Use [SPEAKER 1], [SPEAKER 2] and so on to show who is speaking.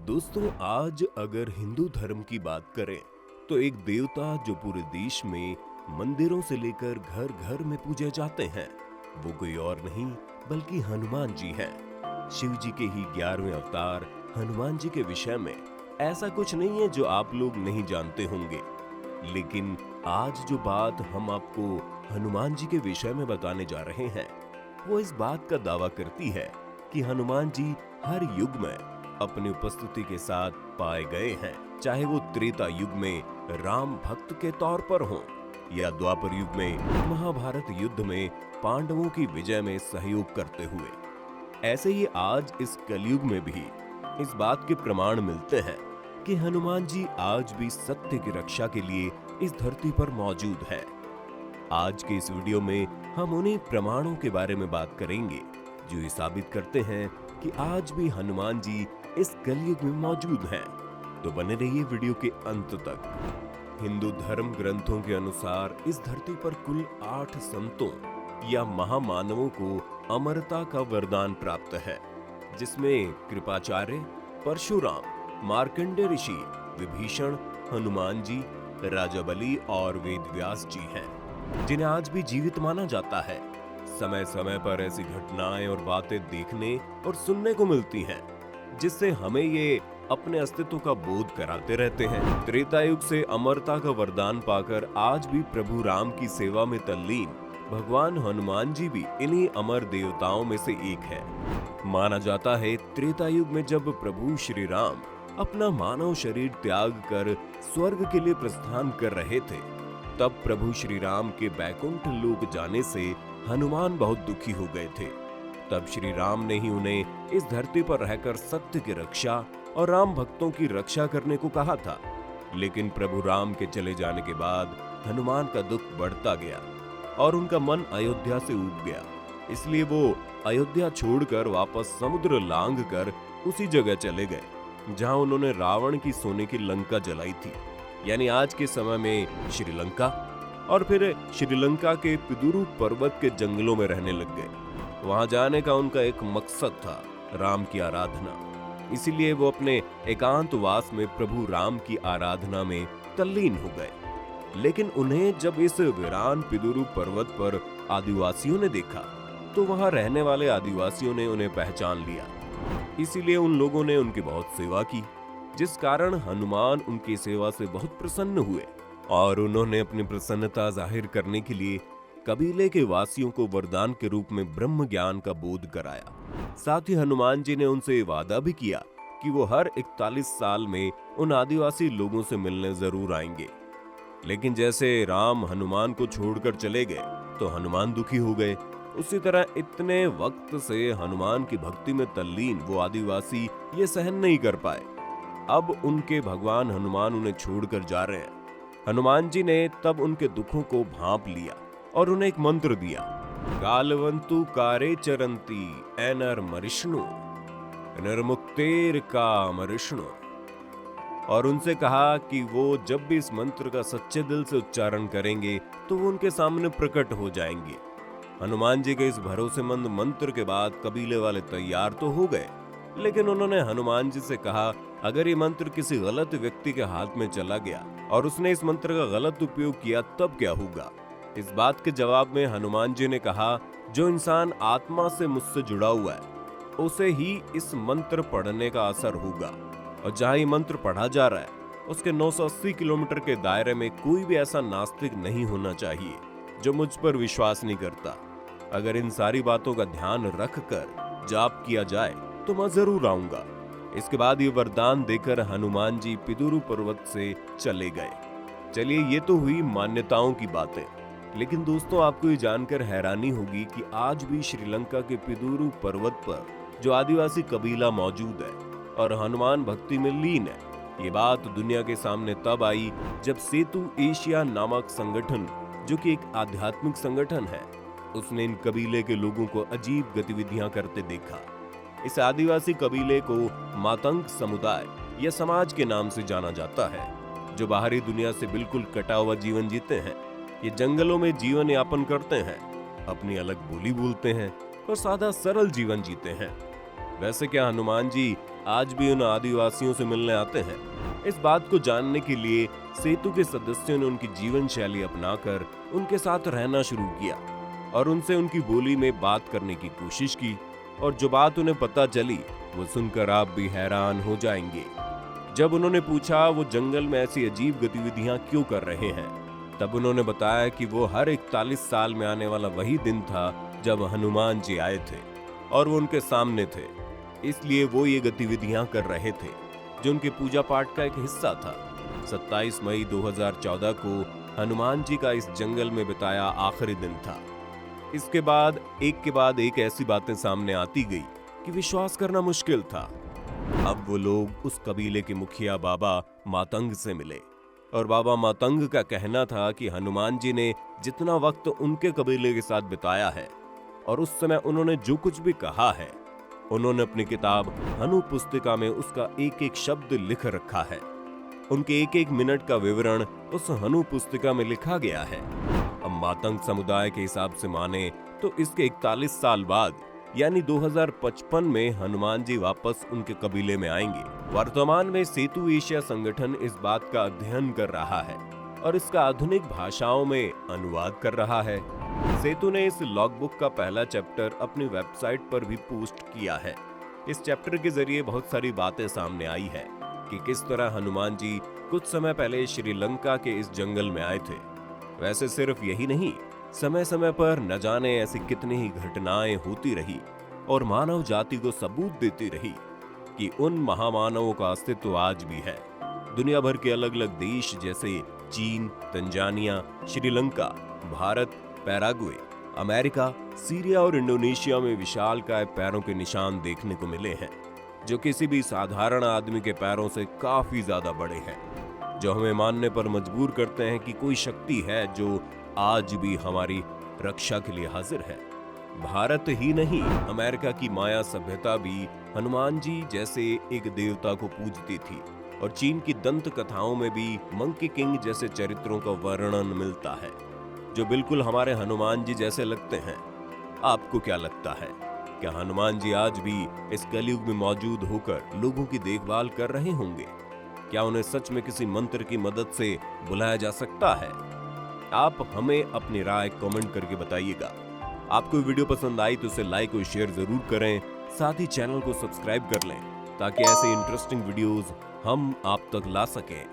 [SPEAKER 1] दोस्तों, आज अगर हिंदू धर्म की बात करें तो एक देवता जो पूरे देश में मंदिरों से लेकर घर घर में पूजे जाते हैं, वो कोई और नहीं बल्कि हनुमान जी हैं। शिव जी के ही 11वें अवतार हनुमान जी के विषय में ऐसा कुछ नहीं है जो आप लोग नहीं जानते होंगे। लेकिन आज जो बात हम आपको हनुमान जी के विषय में बताने जा रहे हैं, वो इस बात का दावा करती है कि हनुमान जी हर युग में अपनी उपस्थिति के साथ पाए गए हैं, चाहे वो त्रेता युग में राम भक्त के तौर पर हों या द्वापर युग में महाभारत युद्ध में पांडवों की विजय में सहयोग करते हुए। ऐसे ही आज इस कलयुग में भी इस बात के प्रमाण मिलते हैं कि हनुमान जी आज भी सत्य की रक्षा के लिए इस धरती पर मौजूद है। आज के इस वीडियो में हम उन्हीं प्रमाणों के बारे में बात करेंगे जो ये साबित करते हैं कि आज भी हनुमान जी इस कलयुग में मौजूद हैं। तो बने रहिए वीडियो के अंत तक। हिंदू धर्म ग्रंथों के अनुसार इस धरती पर कुल 8 संतों या महामानवों को अमरता का वरदान प्राप्त है, जिसमें कृपाचार्य, परशुराम, मार्कंडेय ऋषि, विभीषण, हनुमान जी, राजा बलि और वेदव्यास जी हैं, जिन्हें आज भी जीवित माना जाता है। समय समय पर ऐसी घटनाएं और बातें देखने और सुनने को मिलती हैं, जिससे हमें ये अपने अस्तित्व का बोध कराते रहते हैं। त्रेता युग से अमरता का वरदान पाकर आज भी प्रभु राम की सेवा में तल्लीन भगवान हनुमान जी भी इन्हीं अमर देवताओं में से एक है। माना जाता है त्रेता युग में जब प्रभु श्री राम अपना मानव शरीर त्याग कर स्वर्ग के लिए प्रस्थान कर रहे थे, तब प्रभु श्री राम के बैकुंठ लोक जाने से हनुमान बहुत दुखी हो गए थे। तब श्री राम ने ही उन्हें इस धरती पर रहकर सत्य की रक्षा और राम भक्तों की रक्षा करने को कहा था। लेकिन प्रभु राम के चले जाने के बाद हनुमान का दुख बढ़ता गया और उनका मन अयोध्या से ऊब गया। इसलिए वो अयोध्या छोड़कर वापस समुद्र लांघ कर उसी जगह चले गए जहां उन्होंने रावण की सोने की लंका जलाई थी, यानी आज के समय में श्रीलंका। और फिर श्रीलंका के पिदुरु पर्वत के जंगलों में रहने लग गए। वहां जाने का उनका एक मकसद था, राम की आराधना। इसीलिए वो अपने एकांतवास में प्रभु राम की आराधना में तल्लीन हो गए। लेकिन उन्हें जब इस वीरान पिदुरु पर्वत पर आदिवासियों ने देखा, तो वहां रहने वाले आदिवासियों ने उन्हें पहचान लिया। इसीलिए उन लोगों ने उनकी बहुत सेवा की, जिस कारण हनुमान उनकी सेवा से बहुत प्रसन्न हुए और उन्होंने अपनी प्रसन्नता जाहिर करने के लिए कबीले के वासियों को वरदान के रूप में ब्रह्म ज्ञान का बोध कराया। साथ ही हनुमान जी ने उनसे वादा भी किया कि वो हर 41 साल में उन आदिवासी लोगों से मिलने जरूर आएंगे। लेकिन जैसे राम हनुमान को छोड़कर चले गए तो हनुमान दुखी हो गए, उसी तरह इतने वक्त से हनुमान की भक्ति में तल्लीन वो आदिवासी ये सहन नहीं कर पाए। अब उनके भगवान हनुमान उन्हें छोड़कर जा रहे हैं। हनुमान जी ने तब उनके दुखों को भांप लिया और उन्हें एक मंत्र दिया, कालवंतु कारे चरंती एनर मरिष्णु निर्मुक्तेर कामरिष्णु। और उनसे कहा कि वो जब भी इस मंत्र का सच्चे दिल से उच्चारण करेंगे तो वो उनके सामने प्रकट हो जाएंगे। हनुमान जी के इस भरोसेमंद मंत्र के बाद कबीले वाले तैयार तो हो गए, लेकिन उन्होंने हनुमान जी से कहा, अगर ये मंत्र किसी गलत व्यक्ति के हाथ में चला गया और उसने इस मंत्र का गलत उपयोग किया तब क्या होगा। इस बात के जवाब में हनुमान जी ने कहा, जो इंसान आत्मा से मुझसे जुड़ा हुआ है उसे ही इस मंत्र पढ़ने का असर होगा, और जहां ये मंत्र पढ़ा जा रहा है उसके 980 किलोमीटर के दायरे में कोई भी ऐसा नास्तिक नहीं होना चाहिए जो मुझ पर विश्वास नहीं करता। अगर इन सारी बातों का ध्यान रख कर जाप किया जाए तो मैं जरूर आऊंगा। इसके बाद ये वरदान देकर हनुमान जी पिदुरु पर्वत से चले गए। चलिए, ये तो हुई मान्यताओं की बातें, लेकिन दोस्तों आपको ये जानकर हैरानी होगी कि आज भी श्रीलंका के पिदुरु पर्वत पर जो आदिवासी कबीला मौजूद है और हनुमान भक्ति में लीन है। ये बात दुनिया के सामने तब आई जब सेतु एशिया नामक संगठन, जो कि एक आध्यात्मिक संगठन है, उसने इन कबीले के लोगों को अजीब गतिविधियां करते देखा। इस आदिवासी कबीले को मातंग समुदाय या समाज के नाम से जाना जाता है, जो बाहरी दुनिया से बिल्कुल कटा हुआ जीवन जीते हैं। ये जंगलों में जीवन यापन करते हैं, अपनी अलग बोली बोलते हैं और सादा सरल जीवन जीते हैं। वैसे क्या हनुमान जी आज भी उन आदिवासियों से मिलने आते हैं। इस बात को जानने के लिए सेतु के सदस्यों ने उनकी जीवन शैली अपनाकर उनके साथ रहना शुरू किया और उनसे उनकी बोली में बात करने की कोशिश की। और जो बात उन्हें पता चली वो सुनकर आप भी हैरान हो जाएंगे। जब उन्होंने पूछा वो जंगल में ऐसी अजीब गतिविधियां क्यों कर रहे हैं, तब उन्होंने बताया कि वो हर 41 साल में आने वाला वही दिन था जब हनुमान जी आए थे और वो उनके सामने थे, इसलिए वो ये गतिविधियां कर रहे थे जो उनके पूजा पाठ का एक हिस्सा था। 27 मई 2014 को हनुमान जी का इस जंगल में बिताया आखिरी दिन था। इसके बाद एक ऐसी बातें सामने आती गई कि विश्वास करना मुश्किल था। अब वो लोग उस कबीले के मुखिया बाबा मातंग से मिले और बाबा मातंग का कहना था कि हनुमान जी ने जितना वक्त उनके कबीले के साथ बिताया है और उस समय उन्होंने जो कुछ भी कहा है, उन्होंने अपनी किताब हनु पुस्तिका में उसका एक एक शब्द लिख रखा है। उनके एक एक मिनट का विवरण उस हनु पुस्तिका में लिखा गया है। अब मातंग समुदाय के हिसाब से माने तो इसके 41 साल बाद यानी 2055 में हनुमान जी वापस उनके कबीले में आएंगे। वर्तमान में सेतु एशिया संगठन इस बात का अध्ययन कर रहा है और इसका आधुनिक भाषाओं में अनुवाद कर रहा है। सेतु ने इस लॉगबुक का पहला चैप्टर अपनी वेबसाइट पर भी पोस्ट किया है। इस चैप्टर के जरिए बहुत सारी बातें सामने आई है कि किस तरह हनुमान जी कुछ समय पहले श्रीलंका के इस जंगल में आए थे। वैसे सिर्फ यही नहीं, समय समय पर न जाने ऐसी कितनी ही घटनाएं होती रही और मानव जाति को सबूत देती रही कि उन महामानवों का अस्तित्व आज भी है। दुनिया भर के अलग अलग देश जैसे चीन, Tanzania, Sri Lanka, Bharat, Paraguay, America, Syria और इंडोनेशिया में विशालकाय पैरों के निशान देखने को मिले हैं जो किसी भी साधारण आदमी के पैरों से काफी ज्यादा बड़े हैं, जो हमें मानने पर मजबूर करते हैं कि कोई शक्ति है जो आज भी हमारी रक्षा के लिए हाजिर है। भारत ही नहीं, अमेरिका की माया सभ्यता भी हनुमान जी जैसे एक देवता को पूजती थी और चीन की दंत कथाओं में भी मंकी किंग जैसे चरित्रों का वर्णन मिलता है जो बिल्कुल हमारे हनुमान जी जैसे लगते हैं। आपको क्या लगता है, क्या हनुमान जी आज भी इस कलयुग में मौजूद होकर लोगों की देखभाल कर रहे होंगे? क्या उन्हें सच में किसी मंत्र की मदद से बुलाया जा सकता है? आप हमें अपनी राय कमेंट करके बताइएगा। आपको वीडियो पसंद आई तो उसे लाइक और शेयर जरूर करें, साथ ही चैनल को सब्सक्राइब कर लें ताकि ऐसे इंटरेस्टिंग वीडियोस हम आप तक ला सकें।